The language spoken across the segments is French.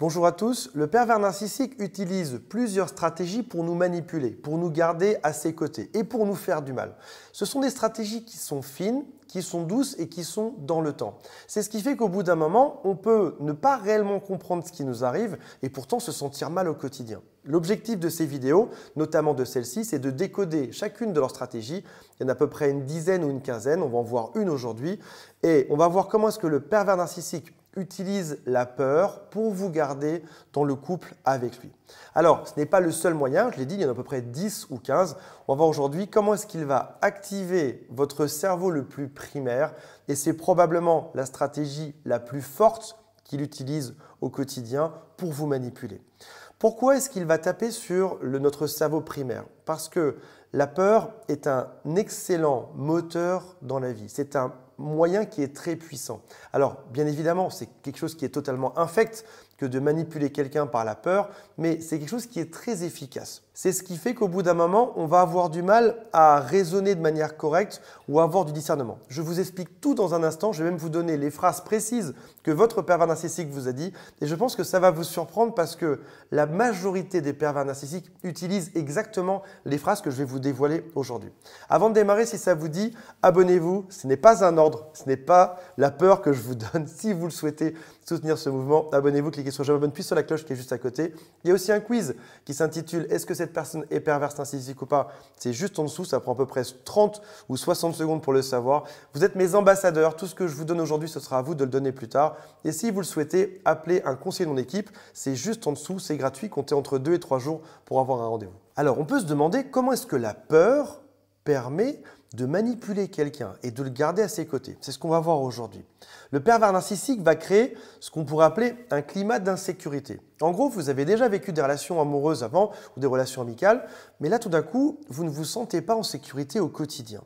Bonjour à tous, le pervers narcissique utilise plusieurs stratégies pour nous manipuler, pour nous garder à ses côtés et pour nous faire du mal. Ce sont des stratégies qui sont fines, qui sont douces et qui sont dans le temps. C'est ce qui fait qu'au bout d'un moment, on peut ne pas réellement comprendre ce qui nous arrive et pourtant se sentir mal au quotidien. L'objectif de ces vidéos, notamment de celle-ci, c'est de décoder chacune de leurs stratégies. Il y en a à peu près une dizaine ou une quinzaine, on va en voir une aujourd'hui. Et on va voir comment est-ce que le pervers narcissique utilise la peur pour vous garder dans le couple avec lui. Alors, ce n'est pas le seul moyen, je l'ai dit, il y en a à peu près 10 ou 15. On va voir aujourd'hui comment est-ce qu'il va activer votre cerveau le plus primaire et c'est probablement la stratégie la plus forte qu'il utilise au quotidien pour vous manipuler. Pourquoi est-ce qu'il va taper sur notre cerveau primaire? Parce que la peur est un excellent moteur dans la vie. C'est un moyen qui est très puissant. Alors, bien évidemment, c'est quelque chose qui est totalement infect que de manipuler quelqu'un par la peur, mais c'est quelque chose qui est très efficace. C'est ce qui fait qu'au bout d'un moment, on va avoir du mal à raisonner de manière correcte ou à avoir du discernement. Je vous explique tout dans un instant, je vais même vous donner les phrases précises que votre pervers narcissique vous a dit et je pense que ça va vous surprendre parce que la majorité des pervers narcissiques utilisent exactement les phrases que je vais vous dévoiler aujourd'hui. Avant de démarrer, si ça vous dit, abonnez-vous, ce n'est pas un ordre, ce n'est pas la peur que je vous donne. Si vous le souhaitez soutenir ce mouvement, abonnez-vous, cliquez sur j'abonne puis sur la cloche qui est juste à côté. Il y a aussi un quiz qui s'intitule « Est-ce que cette personne est perverse narcissique ou pas ?» C'est juste en dessous, ça prend à peu près 30 ou 60 secondes pour le savoir. Vous êtes mes ambassadeurs, tout ce que je vous donne aujourd'hui, ce sera à vous de le donner plus tard. Et si vous le souhaitez, appelez un conseiller de mon équipe, c'est juste en dessous, c'est gratuit, comptez entre 2 et 3 jours pour avoir un rendez-vous. Alors, on peut se demander comment est-ce que la peur permet de manipuler quelqu'un et de le garder à ses côtés. C'est ce qu'on va voir aujourd'hui. Le pervers narcissique va créer ce qu'on pourrait appeler un climat d'insécurité. En gros, vous avez déjà vécu des relations amoureuses avant ou des relations amicales, mais là tout d'un coup, vous ne vous sentez pas en sécurité au quotidien.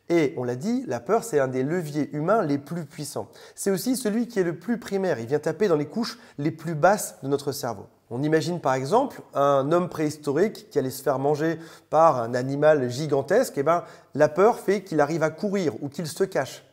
Et on l'a dit, la peur, c'est un des leviers humains les plus puissants. C'est aussi celui qui est le plus primaire. Il vient taper dans les couches les plus basses de notre cerveau. On imagine par exemple un homme préhistorique qui allait se faire manger par un animal gigantesque. La peur fait qu'il arrive à courir ou qu'il se cache.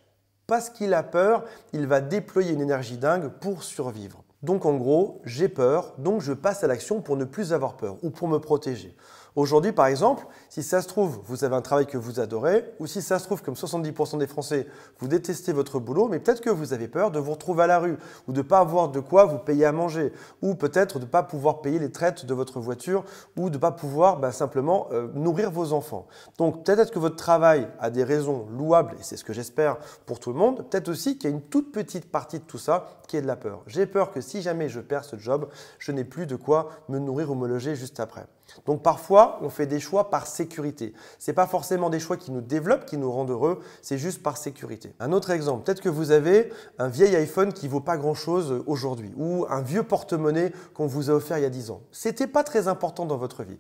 Parce qu'il a peur, il va déployer une énergie dingue pour survivre. Donc en gros, j'ai peur, donc je passe à l'action pour ne plus avoir peur ou pour me protéger. Aujourd'hui, par exemple, si ça se trouve, vous avez un travail que vous adorez, ou si ça se trouve, comme 70% des Français, vous détestez votre boulot, mais peut-être que vous avez peur de vous retrouver à la rue, ou de ne pas avoir de quoi vous payer à manger, ou peut-être de ne pas pouvoir payer les traites de votre voiture, ou de ne pas pouvoir simplement nourrir vos enfants. Donc peut-être que votre travail a des raisons louables, et c'est ce que j'espère pour tout le monde, peut-être aussi qu'il y a une toute petite partie de tout ça qui est de la peur. J'ai peur que si jamais je perds ce job, je n'ai plus de quoi me nourrir ou me loger juste après. Donc parfois, on fait des choix par sécurité. Ce n'est pas forcément des choix qui nous développent, qui nous rendent heureux, c'est juste par sécurité. Un autre exemple, peut-être que vous avez un vieil iPhone qui ne vaut pas grand-chose aujourd'hui ou un vieux porte-monnaie qu'on vous a offert il y a 10 ans. Ce n'était pas très important dans votre vie.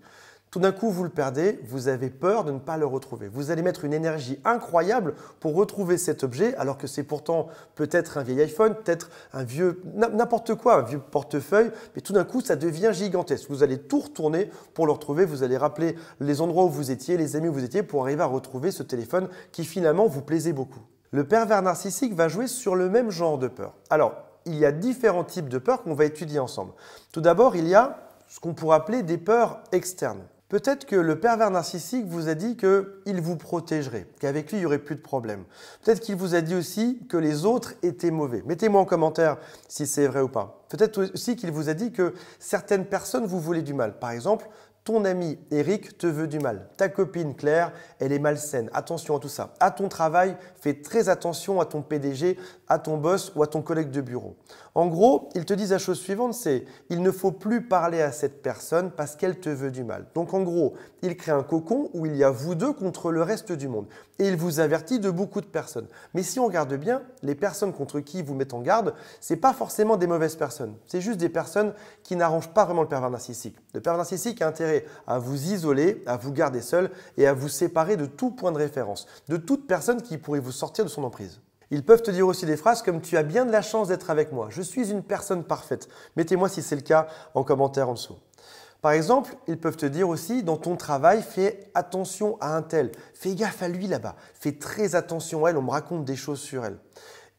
Tout d'un coup, vous le perdez, vous avez peur de ne pas le retrouver. Vous allez mettre une énergie incroyable pour retrouver cet objet alors que c'est pourtant peut-être un vieil iPhone, peut-être un vieux, n'importe quoi, un vieux portefeuille, mais tout d'un coup, ça devient gigantesque. Vous allez tout retourner pour le retrouver, vous allez rappeler les endroits où vous étiez, les amis où vous étiez pour arriver à retrouver ce téléphone qui finalement vous plaisait beaucoup. Le pervers narcissique va jouer sur le même genre de peur. Alors, il y a différents types de peurs qu'on va étudier ensemble. Tout d'abord, il y a ce qu'on pourrait appeler des peurs externes. Peut-être que le pervers narcissique vous a dit qu'il vous protégerait, qu'avec lui, il n'y aurait plus de problème. Peut-être qu'il vous a dit aussi que les autres étaient mauvais. Mettez-moi en commentaire si c'est vrai ou pas. Peut-être aussi qu'il vous a dit que certaines personnes vous voulaient du mal. Par exemple, ton ami Eric te veut du mal. Ta copine Claire, elle est malsaine. Attention à tout ça. À ton travail, fais très attention à ton PDG, à ton boss ou à ton collègue de bureau. En gros, ils te disent la chose suivante, c'est il ne faut plus parler à cette personne parce qu'elle te veut du mal. Donc en gros, il crée un cocon où il y a vous deux contre le reste du monde. Et il vous avertit de beaucoup de personnes. Mais si on regarde bien, les personnes contre qui ils vous mettent en garde, ce n'est pas forcément des mauvaises personnes. C'est juste des personnes qui n'arrangent pas vraiment le pervers narcissique. Le pervers narcissique a intérêt à vous isoler, à vous garder seul et à vous séparer de tout point de référence, de toute personne qui pourrait vous sortir de son emprise. Ils peuvent te dire aussi des phrases comme « Tu as bien de la chance d'être avec moi, je suis une personne parfaite ». Mettez-moi si c'est le cas en commentaire en dessous. Par exemple, ils peuvent te dire aussi dans ton travail, fais attention à un tel, fais gaffe à lui là-bas, fais très attention à elle, on me raconte des choses sur elle.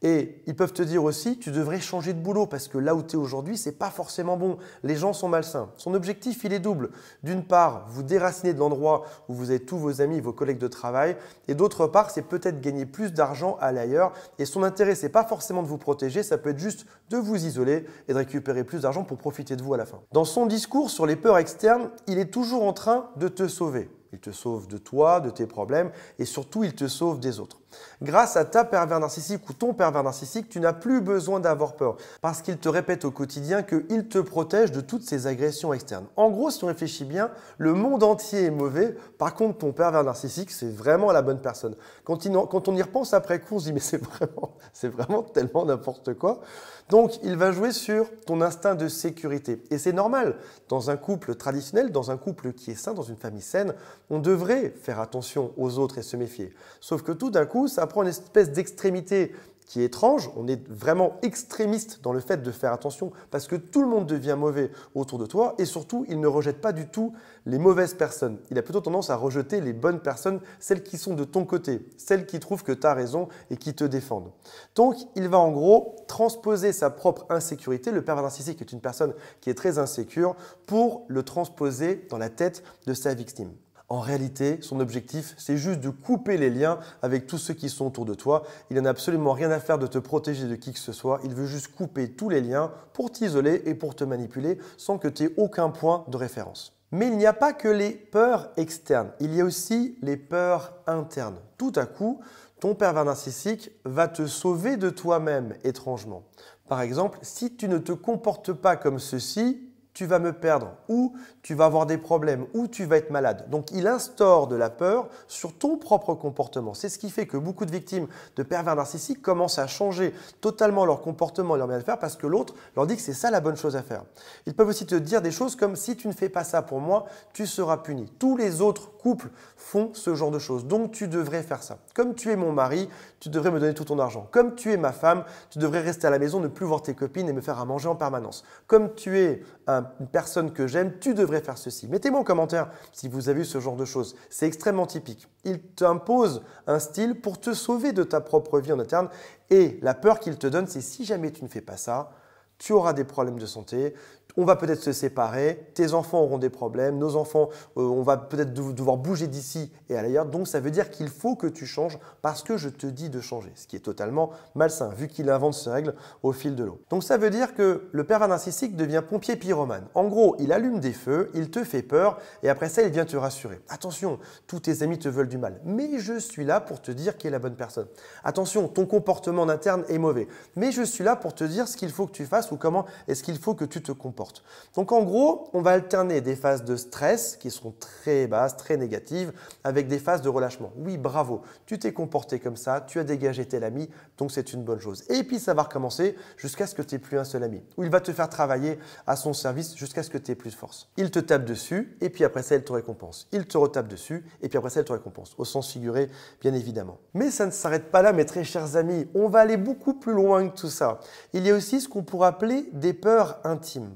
Et ils peuvent te dire aussi, tu devrais changer de boulot parce que là où tu es aujourd'hui, c'est pas forcément bon. Les gens sont malsains. Son objectif, il est double. D'une part, vous déraciner de l'endroit où vous avez tous vos amis, vos collègues de travail. Et d'autre part, c'est peut-être gagner plus d'argent à l'ailleurs. Et son intérêt, c'est pas forcément de vous protéger, ça peut être juste de vous isoler et de récupérer plus d'argent pour profiter de vous à la fin. Dans son discours sur les peurs externes, il est toujours en train de te sauver. Il te sauve de toi, de tes problèmes et surtout, il te sauve des autres. Grâce à ta pervers narcissique ou ton pervers narcissique, tu n'as plus besoin d'avoir peur parce qu'il te répète au quotidien qu'il te protège de toutes ces agressions externes. En gros, si on réfléchit bien, le monde entier est mauvais. Par contre, ton pervers narcissique, c'est vraiment la bonne personne. Quand on y repense après coup, on se dit mais c'est vraiment tellement n'importe quoi. Donc, il va jouer sur ton instinct de sécurité. Et c'est normal. Dans un couple traditionnel, dans un couple qui est sain, dans une famille saine, on devrait faire attention aux autres et se méfier. Sauf que tout d'un coup, ça prend une espèce d'extrémité qui est étrange. On est vraiment extrémiste dans le fait de faire attention parce que tout le monde devient mauvais autour de toi et surtout, il ne rejette pas du tout les mauvaises personnes. Il a plutôt tendance à rejeter les bonnes personnes, celles qui sont de ton côté, celles qui trouvent que tu as raison et qui te défendent. Donc, il va en gros transposer sa propre insécurité. Le pervers narcissique est une personne qui est très insécure pour le transposer dans la tête de sa victime. En réalité, son objectif, c'est juste de couper les liens avec tous ceux qui sont autour de toi. Il n'en a absolument rien à faire de te protéger de qui que ce soit. Il veut juste couper tous les liens pour t'isoler et pour te manipuler sans que tu aies aucun point de référence. Mais il n'y a pas que les peurs externes, il y a aussi les peurs internes. Tout à coup, ton pervers narcissique va te sauver de toi-même étrangement. Par exemple, si tu ne te comportes pas comme ceci, tu vas me perdre, ou tu vas avoir des problèmes, ou tu vas être malade. Donc, il instaure de la peur sur ton propre comportement. C'est ce qui fait que beaucoup de victimes de pervers narcissiques commencent à changer totalement leur comportement et leur manière de faire parce que l'autre leur dit que c'est ça la bonne chose à faire. Ils peuvent aussi te dire des choses comme « si tu ne fais pas ça pour moi, tu seras puni ». Tous les autres couples font ce genre de choses, donc tu devrais faire ça. Comme tu es mon mari, tu devrais me donner tout ton argent. Comme tu es ma femme, tu devrais rester à la maison, ne plus voir tes copines et me faire à manger en permanence. Comme tu es une personne que j'aime, tu devrais faire ceci. Mettez-moi en commentaire si vous avez vu ce genre de choses. C'est extrêmement typique. Il t'impose un style pour te sauver de ta propre vie en interne et la peur qu'il te donne, c'est si jamais tu ne fais pas ça, tu auras des problèmes de santé, on va peut-être se séparer, tes enfants auront des problèmes, nos enfants, on va peut-être devoir bouger d'ici et à l'ailleurs. Donc, ça veut dire qu'il faut que tu changes parce que je te dis de changer, ce qui est totalement malsain vu qu'il invente ces règles au fil de l'eau. Donc, ça veut dire que le pervers narcissique devient pompier pyromane. En gros, il allume des feux, il te fait peur et après ça, il vient te rassurer. Attention, tous tes amis te veulent du mal, mais je suis là pour te dire qui est la bonne personne. Attention, ton comportement en interne est mauvais, mais je suis là pour te dire ce qu'il faut que tu fasses ou comment est-ce qu'il faut que tu te comportes. Donc en gros, on va alterner des phases de stress qui seront très basses, très négatives, avec des phases de relâchement. Oui, bravo, tu t'es comporté comme ça, tu as dégagé tel ami, donc c'est une bonne chose. Et puis ça va recommencer jusqu'à ce que tu n'aies plus un seul ami, où il va te faire travailler à son service jusqu'à ce que tu aies plus de force. Il te tape dessus et puis après ça, il te récompense. Il te retape dessus et puis après ça, il te récompense, au sens figuré, bien évidemment. Mais ça ne s'arrête pas là, mes très chers amis. On va aller beaucoup plus loin que tout ça. Il y a aussi ce qu'on pourrait appeler des peurs intimes.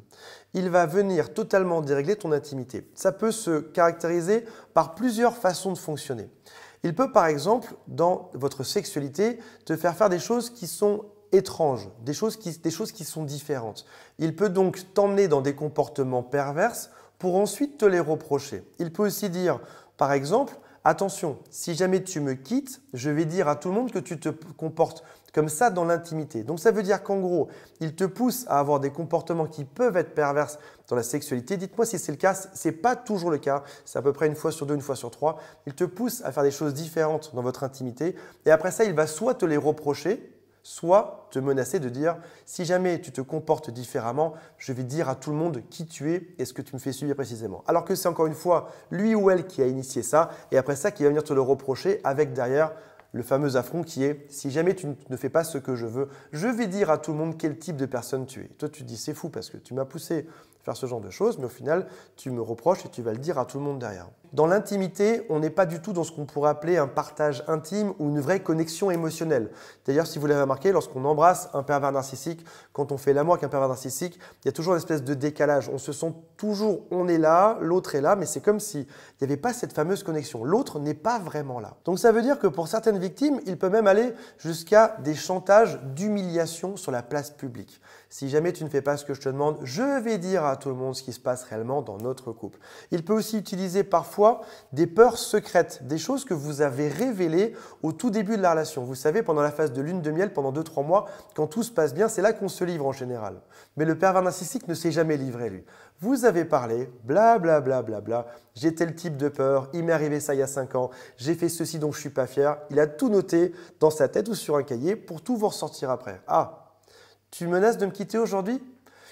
Il va venir totalement dérégler ton intimité. Ça peut se caractériser par plusieurs façons de fonctionner. Il peut par exemple, dans votre sexualité, te faire des choses qui sont étranges, des choses qui sont différentes. Il peut donc t'emmener dans des comportements pervers pour ensuite te les reprocher. Il peut aussi dire, par exemple, attention, si jamais tu me quittes, je vais dire à tout le monde que tu te comportes comme ça dans l'intimité. Donc ça veut dire qu'en gros, il te pousse à avoir des comportements qui peuvent être pervers dans la sexualité. Dites-moi si c'est le cas, ce n'est pas toujours le cas, c'est à peu près une fois sur deux, une fois sur trois. Il te pousse à faire des choses différentes dans votre intimité et après ça, il va soit te les reprocher, soit te menacer de dire « si jamais tu te comportes différemment, je vais dire à tout le monde qui tu es et ce que tu me fais subir précisément ». Alors que c'est encore une fois lui ou elle qui a initié ça et après ça qui va venir te le reprocher avec derrière le fameux affront qui est « si jamais tu ne fais pas ce que je veux, je vais dire à tout le monde quel type de personne tu es ». Toi, tu te dis « c'est fou parce que tu m'as poussé à faire ce genre de choses, mais au final, tu me reproches et tu vas le dire à tout le monde derrière ». dans l'intimité, on n'est pas du tout dans ce qu'on pourrait appeler un partage intime ou une vraie connexion émotionnelle. D'ailleurs, si vous l'avez remarqué, lorsqu'on embrasse un pervers narcissique, quand on fait l'amour avec un pervers narcissique, il y a toujours une espèce de décalage. On se sent toujours, on est là, l'autre est là, mais c'est comme s'il n'y avait pas cette fameuse connexion. L'autre n'est pas vraiment là. Donc ça veut dire que pour certaines victimes, il peut même aller jusqu'à des chantages d'humiliation sur la place publique. Si jamais tu ne fais pas ce que je te demande, je vais dire à tout le monde ce qui se passe réellement dans notre couple. Il peut aussi utiliser parfois des peurs secrètes, des choses que vous avez révélées au tout début de la relation. Vous savez, pendant la phase de lune de miel, pendant 2-3 mois, quand tout se passe bien, c'est là qu'on se livre en général. Mais le pervers narcissique ne s'est jamais livré, lui. Vous avez parlé, blablabla, bla, bla, bla, j'ai tel type de peur, il m'est arrivé ça il y a 5 ans, j'ai fait ceci dont je ne suis pas fier. Il a tout noté dans sa tête ou sur un cahier pour tout vous ressortir après. Ah, tu menaces de me quitter aujourd'hui?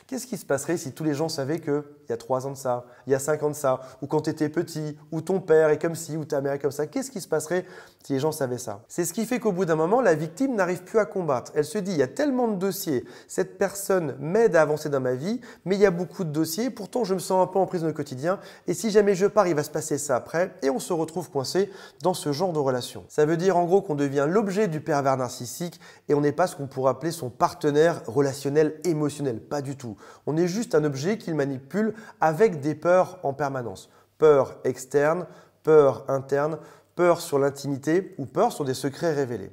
Qu'est-ce qui se passerait si tous les gens savaient qu'il y a 3 ans de ça, il y a 5 ans de ça, ou quand tu étais petit, ou ton père est comme ci, ou ta mère est comme ça? Qu'est-ce qui se passerait si les gens savaient ça? C'est ce qui fait qu'au bout d'un moment, la victime n'arrive plus à combattre. Elle se dit, il y a tellement de dossiers, cette personne m'aide à avancer dans ma vie, mais il y a beaucoup de dossiers, pourtant je me sens un peu en prison au quotidien, et si jamais je pars, il va se passer ça après, et on se retrouve coincé dans ce genre de relation. Ça veut dire en gros qu'on devient l'objet du pervers narcissique, et on n'est pas ce qu'on pourrait appeler son partenaire relationnel émotionnel, pas du tout. On est juste un objet qu'il manipule avec des peurs en permanence. Peur externe, peur interne, peur sur l'intimité ou peur sur des secrets révélés.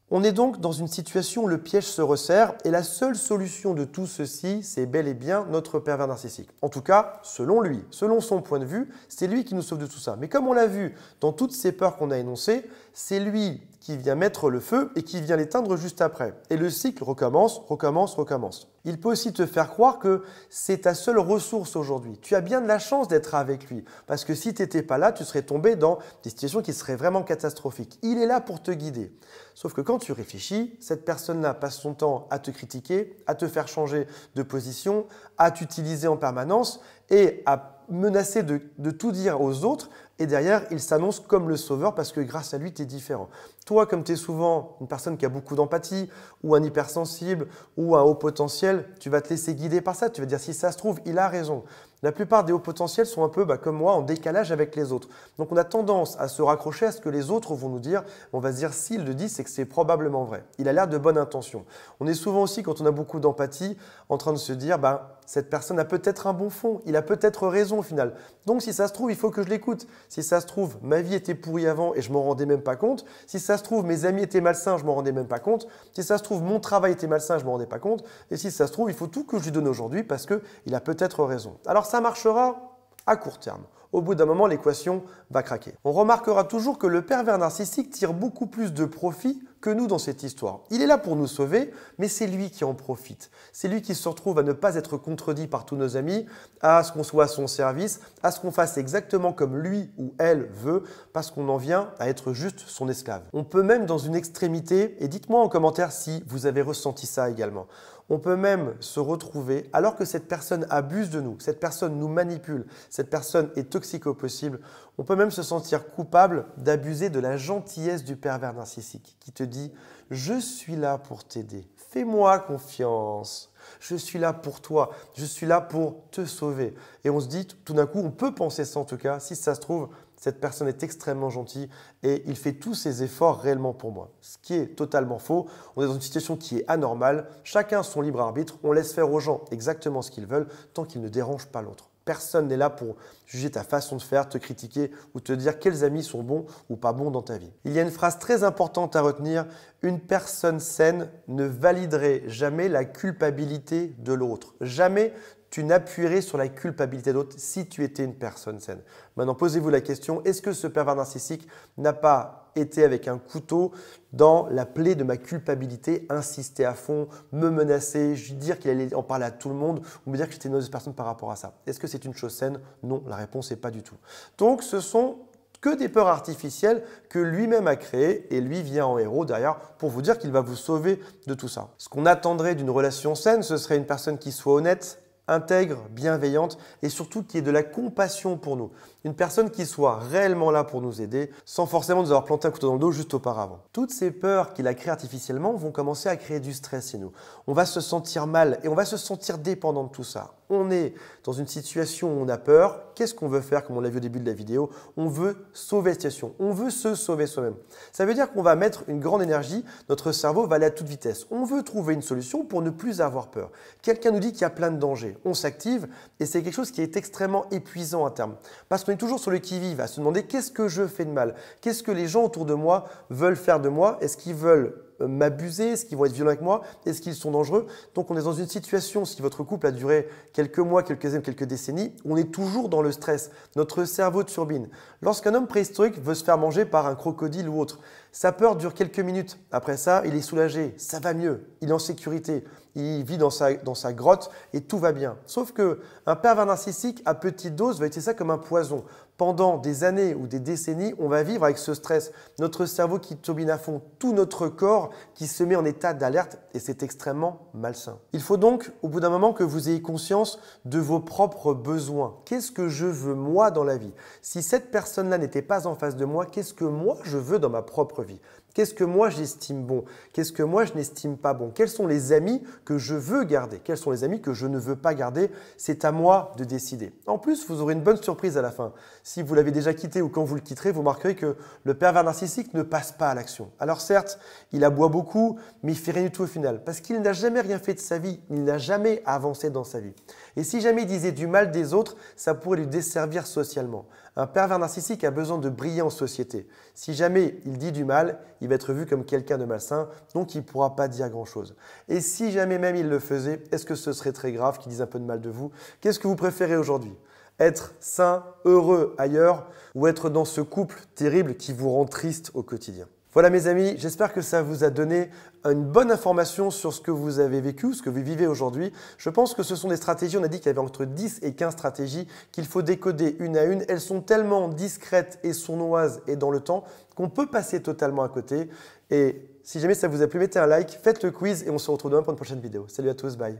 On est donc dans une situation où le piège se resserre et la seule solution de tout ceci, c'est bel et bien notre pervers narcissique. En tout cas, selon lui, selon son point de vue, c'est lui qui nous sauve de tout ça. Mais comme on l'a vu dans toutes ces peurs qu'on a énoncées, c'est lui qui vient mettre le feu et qui vient l'éteindre juste après. Et le cycle recommence, recommence, recommence. Il peut aussi te faire croire que c'est ta seule ressource aujourd'hui. Tu as bien de la chance d'être avec lui parce que si tu n'étais pas là, tu serais tombé dans des situations qui seraient vraiment catastrophiques. Il est là pour te guider. Sauf que quand tu réfléchis, cette personne-là passe son temps à te critiquer, à te faire changer de position, à t'utiliser en permanence et à menacer de tout dire aux autres. Et derrière, il s'annonce comme le sauveur parce que grâce à lui, tu es différent. Toi, comme tu es souvent une personne qui a beaucoup d'empathie ou un hypersensible ou un haut potentiel, tu vas te laisser guider par ça. Tu vas dire si ça se trouve, il a raison. La plupart des hauts potentiels sont un peu comme moi en décalage avec les autres. Donc on a tendance à se raccrocher à ce que les autres vont nous dire. On va se dire s'il le dit, c'est que c'est probablement vrai. Il a l'air de bonne intention. On est souvent aussi, quand on a beaucoup d'empathie, en train de se dire cette personne a peut-être un bon fond, il a peut-être raison au final. Donc si ça se trouve, il faut que je l'écoute. Si ça se trouve, ma vie était pourrie avant et je m'en rendais même pas compte. Si ça se trouve, mes amis étaient malsains, je m'en rendais même pas compte. Si ça se trouve, mon travail était malsain, je m'en rendais pas compte. Et si ça se trouve, il faut tout que je lui donne aujourd'hui parce qu'il a peut-être raison. Alors ça marchera à court terme. Au bout d'un moment, l'équation va craquer. On remarquera toujours que le pervers narcissique tire beaucoup plus de profit que nous dans cette histoire. Il est là pour nous sauver, mais c'est lui qui en profite. C'est lui qui se retrouve à ne pas être contredit par tous nos amis, à ce qu'on soit à son service, à ce qu'on fasse exactement comme lui ou elle veut, parce qu'on en vient à être juste son esclave. On peut même dans une extrémité, et dites-moi en commentaire si vous avez ressenti ça également, on peut même se retrouver, alors que cette personne abuse de nous, cette personne nous manipule, cette personne est toxique au possible, on peut même se sentir coupable d'abuser de la gentillesse du pervers narcissique qui te dit « Je suis là pour t'aider, fais-moi confiance, je suis là pour toi, je suis là pour te sauver. » Et on se dit, tout d'un coup, on peut penser ça en tout cas, si ça se trouve, cette personne est extrêmement gentille et il fait tous ses efforts réellement pour moi. Ce qui est totalement faux. On est dans une situation qui est anormale. Chacun a son libre arbitre. On laisse faire aux gens exactement ce qu'ils veulent tant qu'ils ne dérangent pas l'autre. Personne n'est là pour juger ta façon de faire, te critiquer ou te dire quels amis sont bons ou pas bons dans ta vie. Il y a une phrase très importante à retenir. Une personne saine ne validerait jamais la culpabilité de l'autre. Jamais tu n'appuierais sur la culpabilité de l'autre si tu étais une personne saine. Maintenant, posez-vous la question, est-ce que ce pervers narcissique n'a pas été avec un couteau dans la plaie de ma culpabilité, insister à fond, me menacer, dire qu'il allait en parler à tout le monde ou me dire que j'étais une mauvaise personne par rapport à ça? Est-ce que c'est une chose saine? Non, la réponse n'est pas du tout. Donc, ce sont que des peurs artificielles que lui-même a créées et lui vient en héros derrière pour vous dire qu'il va vous sauver de tout ça. Ce qu'on attendrait d'une relation saine, ce serait une personne qui soit honnête, intègre, bienveillante et surtout qui ait de la compassion pour nous. Une personne qui soit réellement là pour nous aider sans forcément nous avoir planté un couteau dans le dos juste auparavant. Toutes ces peurs qu'il a créées artificiellement vont commencer à créer du stress chez nous. On va se sentir mal et on va se sentir dépendant de tout ça. On est dans une situation où on a peur. Qu'est-ce qu'on veut faire, comme on l'a vu au début de la vidéo? On veut sauver la situation. On veut se sauver soi-même. Ça veut dire qu'on va mettre une grande énergie. Notre cerveau va aller à toute vitesse. On veut trouver une solution pour ne plus avoir peur. Quelqu'un nous dit qu'il y a plein de dangers. On s'active et c'est quelque chose qui est extrêmement épuisant à terme. Parce qu'on est toujours sur le qui-vive, à se demander qu'est-ce que je fais de mal? Qu'est-ce que les gens autour de moi veulent faire de moi? Est-ce qu'ils veulent m'abuser? Est-ce qu'ils vont être violents avec moi? Est-ce qu'ils sont dangereux? Donc on est dans une situation, si votre couple a duré quelques mois, quelques années, quelques décennies, on est toujours dans le stress. Notre cerveau turbine. Lorsqu'un homme préhistorique veut se faire manger par un crocodile ou autre, sa peur dure quelques minutes. Après ça, il est soulagé, ça va mieux, il est en sécurité, il vit dans sa grotte et tout va bien. Sauf qu'un pervers narcissique à petite dose va utiliser ça comme un poison. Pendant des années ou des décennies, on va vivre avec ce stress. Notre cerveau qui turbine à fond, tout notre corps qui se met en état d'alerte et c'est extrêmement malsain. Il faut donc, au bout d'un moment, que vous ayez conscience de vos propres besoins. Qu'est-ce que je veux moi dans la vie? Si cette personne-là n'était pas en face de moi, qu'est-ce que moi je veux dans ma propre vie? Qu'est-ce que moi j'estime bon? Qu'est-ce que moi je n'estime pas bon? Quels sont les amis que je veux garder? Quels sont les amis que je ne veux pas garder? C'est à moi de décider. En plus, vous aurez une bonne surprise à la fin. Si vous l'avez déjà quitté ou quand vous le quitterez, vous remarquerez que le pervers narcissique ne passe pas à l'action. Alors certes, il aboie beaucoup, mais il fait rien du tout au final. Parce qu'il n'a jamais rien fait de sa vie. Il n'a jamais avancé dans sa vie. Et si jamais il disait du mal des autres, ça pourrait lui desservir socialement. Un pervers narcissique a besoin de briller en société. Si jamais il dit du mal, il va être vu comme quelqu'un de malsain, donc il ne pourra pas dire grand-chose. Et si jamais même il le faisait, est-ce que ce serait très grave qu'il dise un peu de mal de vous? Qu'est-ce que vous préférez aujourd'hui? Être sain, heureux ailleurs ou être dans ce couple terrible qui vous rend triste au quotidien? Voilà mes amis, j'espère que ça vous a donné une bonne information sur ce que vous avez vécu, ce que vous vivez aujourd'hui. Je pense que ce sont des stratégies, on a dit qu'il y avait entre 10 et 15 stratégies qu'il faut décoder une à une. Elles sont tellement discrètes et sournoises et dans le temps qu'on peut passer totalement à côté. Et si jamais ça vous a plu, mettez un like, faites le quiz et on se retrouve demain pour une prochaine vidéo. Salut à tous, bye.